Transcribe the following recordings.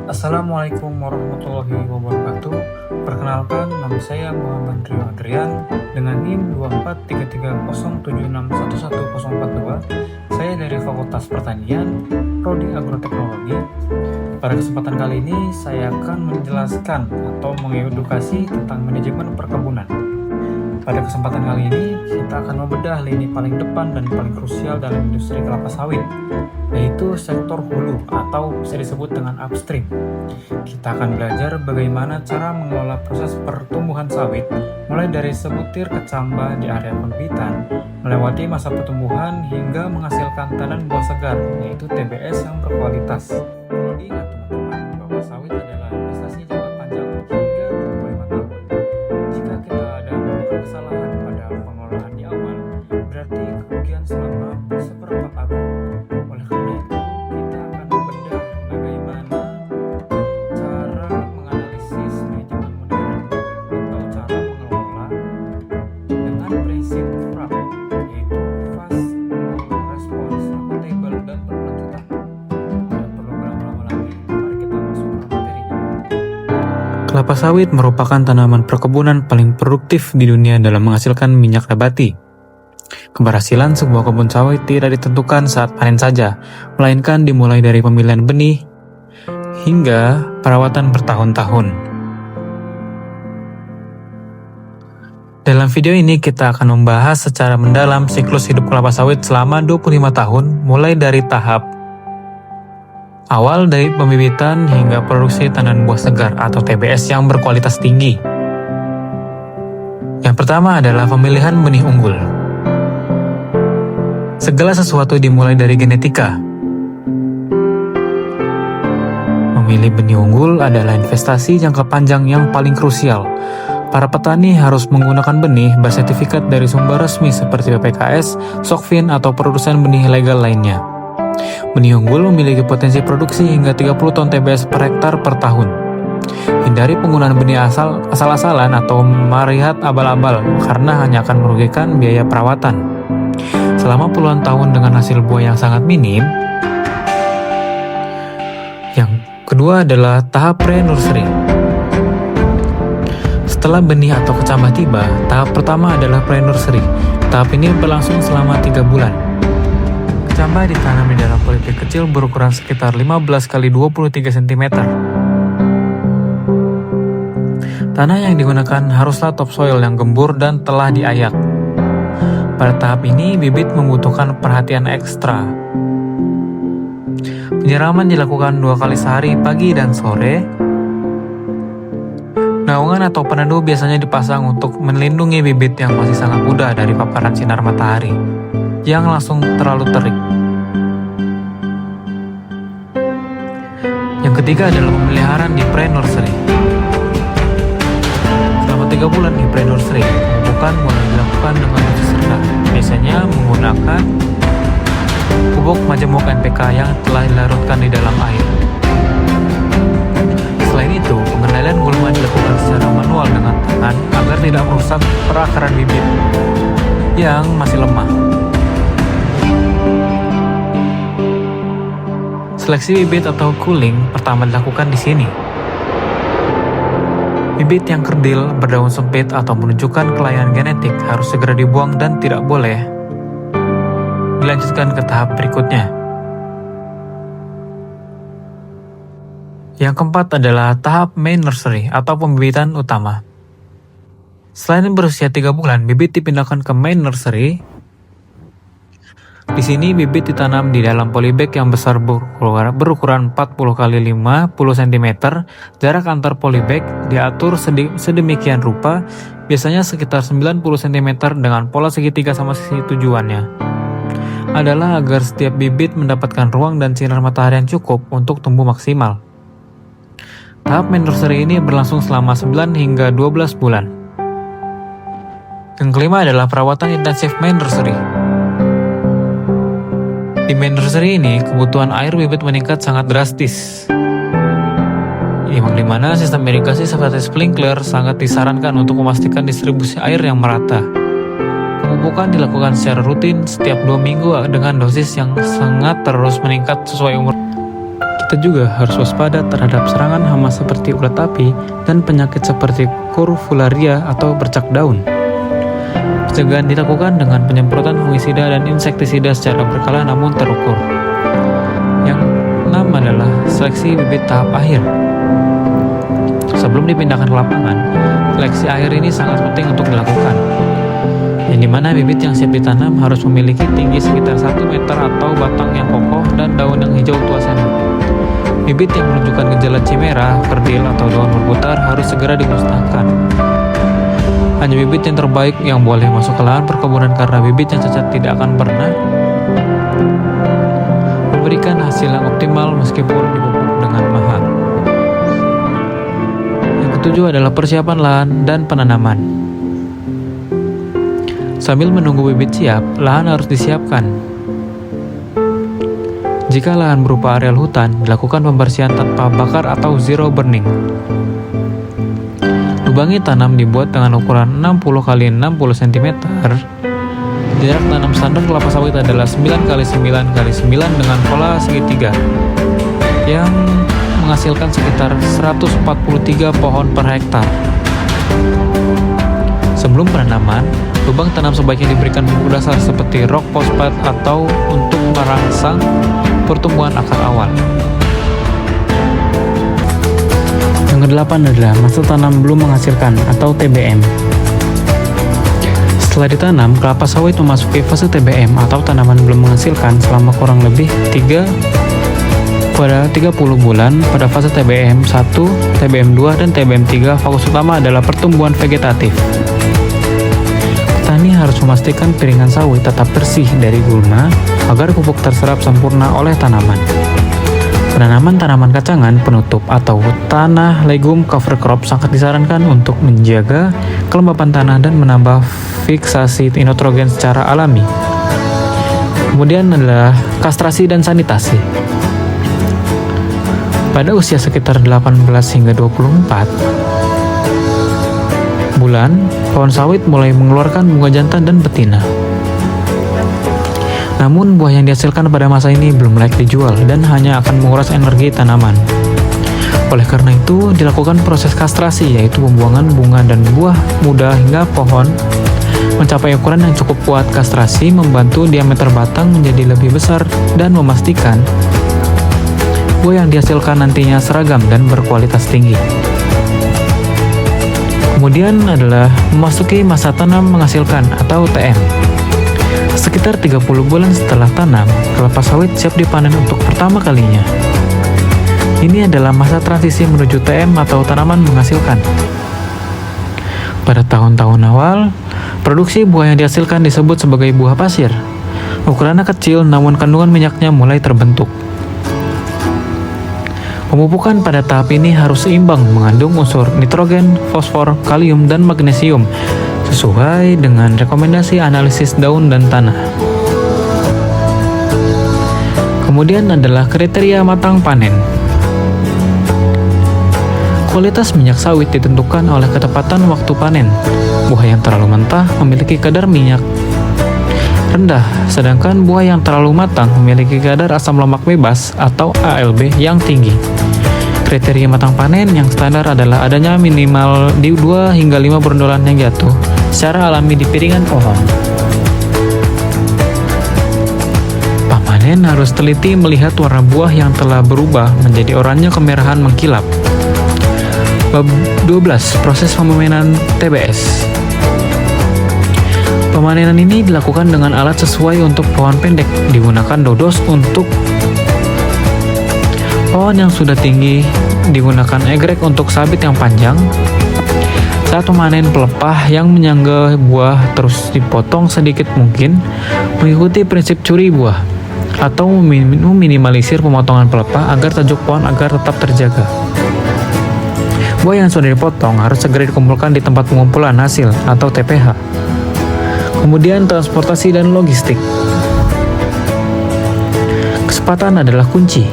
Assalamualaikum warahmatullahi wabarakatuh. Perkenalkan, nama saya Muhammad Rio Adrian dengan NIM 24330761142. Saya dari Fakultas Pertanian, Prodi Agroteknologi. Pada kesempatan kali ini, saya akan menjelaskan atau mengedukasi tentang manajemen perkebunan. Pada kesempatan kali ini, kita akan membedah lini paling depan dan paling krusial dalam industri kelapa sawit, yaitu sektor hulu atau bisa disebut dengan upstream. Kita akan belajar bagaimana cara mengelola proses pertumbuhan sawit, mulai dari sebutir kecambah di area pembibitan, melewati masa pertumbuhan hingga menghasilkan tandan buah segar, yaitu TBS yang berkualitas. Perlu diingat teman-teman bahwa sawit adalah investasi jangka panjang hingga 25 tahun. Jika kita ada kesalahan pada pengelolaan di awal, berarti kerugian selama seperempat abad. Oleh karena itu, kita akan membedah bagaimana cara menganalisis manajemen modern atau cara mengelola dengan prinsip FRAP, yaitu fast, response, accountable, dan berkelanjutan. Tidak perlu berlama-lama lagi, mari kita masuk ke materinya. Kelapa sawit merupakan tanaman perkebunan paling produktif di dunia dalam menghasilkan minyak nabati. Keberhasilan sebuah kebun sawit tidak ditentukan saat panen saja, melainkan dimulai dari pemilihan benih hingga perawatan bertahun-tahun. Dalam video ini kita akan membahas secara mendalam siklus hidup kelapa sawit selama 25 tahun, mulai dari tahap awal dari pembibitan hingga produksi tandan buah segar atau TBS yang berkualitas tinggi. Yang pertama adalah pemilihan benih unggul. Segala sesuatu dimulai dari genetika. Memilih benih unggul adalah investasi jangka panjang yang paling krusial. Para petani harus menggunakan benih bersertifikat dari sumber resmi seperti BPKS, Sokvin, atau produsen benih legal lainnya. Benih unggul memiliki potensi produksi hingga 30 ton TBS per hektar per tahun. Hindari penggunaan benih asal-asalan atau melihat abal-abal karena hanya akan merugikan biaya perawatan. Selama puluhan tahun dengan hasil buah yang sangat minim. Yang kedua adalah tahap pre-nursery. Setelah benih atau kecambah tiba, tahap pertama adalah pre-nursery. Tahap ini berlangsung selama 3 bulan. Kecambah ditanam di dalam polybag kecil berukuran sekitar 15 x 23 cm. Tanah yang digunakan haruslah topsoil yang gembur dan telah diayak. Pada tahap ini, bibit membutuhkan perhatian ekstra. Penyiraman dilakukan 2 kali sehari, pagi dan sore. Naungan atau peneduh biasanya dipasang untuk melindungi bibit yang masih sangat muda dari paparan sinar matahari yang langsung terlalu terik. Yang ketiga adalah pemeliharaan di pre-nursery. Selama 3 bulan di pre-nursery, pemupukan mulai dilakukan dengan dosis rendah, biasanya menggunakan pupuk majemuk NPK yang telah dilarutkan di dalam air. Selain itu, pengendalian gulma dilakukan secara manual dengan tangan agar tidak merusak perakaran bibit yang masih lemah. Seleksi bibit atau cooling pertama dilakukan di sini. Bibit yang kerdil, berdaun sempit, atau menunjukkan kelainan genetik harus segera dibuang dan tidak boleh dilanjutkan ke tahap berikutnya. Yang keempat adalah tahap main nursery atau pembibitan utama. Selain berusia 3 bulan, bibit dipindahkan ke main nursery. Di sini bibit ditanam di dalam polybag yang besar berukuran 40 x 50 cm. Jarak antar polybag diatur sedemikian rupa, biasanya sekitar 90 cm dengan pola segitiga sama sisi tujuannya. Adalah agar setiap bibit mendapatkan ruang dan sinar matahari yang cukup untuk tumbuh maksimal. Tahap main nursery ini berlangsung selama 9 hingga 12 bulan. Yang kelima adalah perawatan intensif main nursery. Di main nursery ini, kebutuhan air bibit meningkat sangat drastis. Di mana sistem irigasi seperti sprinkler sangat disarankan untuk memastikan distribusi air yang merata. Pemupukan dilakukan secara rutin setiap 2 minggu dengan dosis yang sangat terus meningkat sesuai umur. Kita juga harus waspada terhadap serangan hama seperti ulat api dan penyakit seperti kurvularia atau bercak daun. Pencegahan dilakukan dengan penyemprotan fungisida dan insektisida secara berkala namun terukur. Yang keenam adalah seleksi bibit tahap akhir. Sebelum dipindahkan ke lapangan, seleksi akhir ini sangat penting untuk dilakukan. Yang dimana bibit yang siap ditanam harus memiliki tinggi sekitar 1 meter atau batang yang kokoh dan daun yang hijau tua sendu. Bibit yang menunjukkan gejala cimera, kerdil, atau daun berputar harus segera dimusnahkan. Hanya bibit yang terbaik yang boleh masuk ke lahan perkebunan karena bibit yang cacat tidak akan pernah memberikan hasil yang optimal meskipun dipupuk dengan mahal. Yang ketujuh adalah persiapan lahan dan penanaman. Sambil menunggu bibit siap, lahan harus disiapkan. Jika lahan berupa areal hutan, dilakukan pembersihan tanpa bakar atau zero burning. Lubangi tanam dibuat dengan ukuran 60 x 60 cm. Jarak tanam standar kelapa sawit adalah 9 x 9 x 9 dengan pola segitiga yang menghasilkan sekitar 143 pohon per hektar. Sebelum penanaman, lubang tanam sebaiknya diberikan pupuk dasar seperti rock fosfat atau untuk merangsang pertumbuhan akar awal. Yang kedelapan adalah masa tanam belum menghasilkan atau TBM. Setelah ditanam, kelapa sawit memasuki fase TBM atau tanaman belum menghasilkan selama kurang lebih 30 bulan. Pada fase TBM 1, TBM 2, dan TBM 3, fokus utama adalah pertumbuhan vegetatif. Petani harus memastikan piringan sawit tetap bersih dari gulma agar pupuk terserap sempurna oleh tanaman. Penanaman tanaman kacangan penutup atau tanah legum cover crop sangat disarankan untuk menjaga kelembapan tanah dan menambah fiksasi nitrogen secara alami. Kemudian adalah kastrasi dan sanitasi. Pada usia sekitar 18 hingga 24 bulan, pohon sawit mulai mengeluarkan bunga jantan dan betina. Namun, buah yang dihasilkan pada masa ini belum layak dijual dan hanya akan menguras energi tanaman. Oleh karena itu, dilakukan proses kastrasi, yaitu pembuangan bunga dan buah muda hingga pohon mencapai ukuran yang cukup kuat. Kastrasi membantu diameter batang menjadi lebih besar dan memastikan buah yang dihasilkan nantinya seragam dan berkualitas tinggi. Kemudian adalah memasuki masa tanam menghasilkan atau TM. Sekitar 30 bulan setelah tanam, kelapa sawit siap dipanen untuk pertama kalinya. Ini adalah masa transisi menuju TM atau tanaman menghasilkan. Pada tahun-tahun awal, produksi buah yang dihasilkan disebut sebagai buah pasir. Ukurannya kecil namun kandungan minyaknya mulai terbentuk. Pemupukan pada tahap ini harus seimbang, mengandung unsur nitrogen, fosfor, kalium, dan magnesium sesuai dengan rekomendasi analisis daun dan tanah. Kemudian adalah kriteria matang panen. Kualitas minyak sawit ditentukan oleh ketepatan waktu panen. Buah yang terlalu mentah memiliki kadar minyak rendah, sedangkan buah yang terlalu matang memiliki kadar asam lemak bebas atau ALB yang tinggi. Kriteria matang panen yang standar adalah adanya minimal 2 hingga 5 brondolan yang jatuh secara alami di piringan pohon. Pemanen harus teliti melihat warna buah yang telah berubah menjadi oranye kemerahan mengkilap. Bab 12. Proses pemanenan TBS. Pemanenan ini dilakukan dengan alat sesuai untuk pohon pendek. Digunakan dodos untuk pohon yang sudah tinggi, digunakan egrek untuk sabit yang panjang. Saat memanen, pelepah yang menyangga buah terus dipotong sedikit mungkin, mengikuti prinsip curi buah, atau meminimalisir pemotongan pelepah agar tajuk pohon agar tetap terjaga. Buah yang sudah dipotong harus segera dikumpulkan di tempat pengumpulan hasil atau TPH. Kemudian transportasi dan logistik. Kecepatan adalah kunci.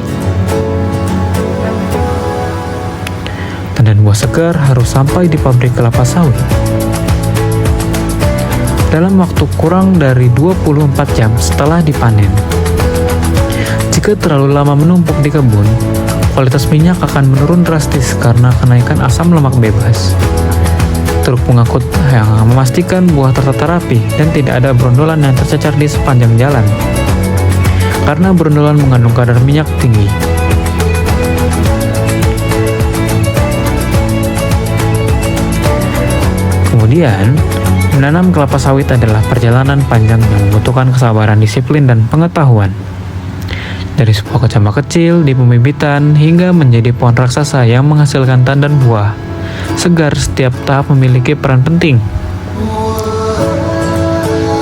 Dan buah segar harus sampai di pabrik kelapa sawit dalam waktu kurang dari 24 jam setelah dipanen. Jika terlalu lama menumpuk di kebun, kualitas minyak akan menurun drastis karena kenaikan asam lemak bebas. Truk pengangkut yang memastikan buah tertata rapi dan tidak ada brondolan yang tercecar di sepanjang jalan. Karena brondolan mengandung kadar minyak tinggi. Kemudian, menanam kelapa sawit adalah perjalanan panjang yang membutuhkan kesabaran, disiplin, dan pengetahuan. Dari sebuah kecamatan kecil di pembibitan hingga menjadi pohon raksasa yang menghasilkan tandan buah segar, setiap tahap memiliki peran penting.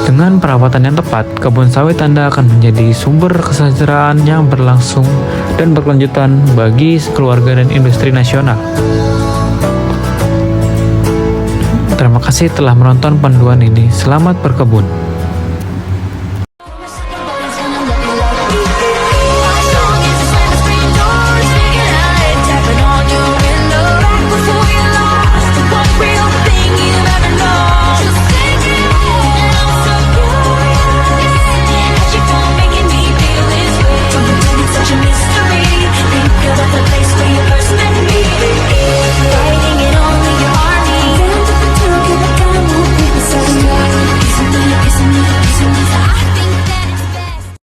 Dengan perawatan yang tepat, kebun sawit Anda akan menjadi sumber kesejahteraan yang berlangsung dan berkelanjutan bagi keluarga dan industri nasional. Terima kasih telah menonton panduan ini. Selamat berkebun.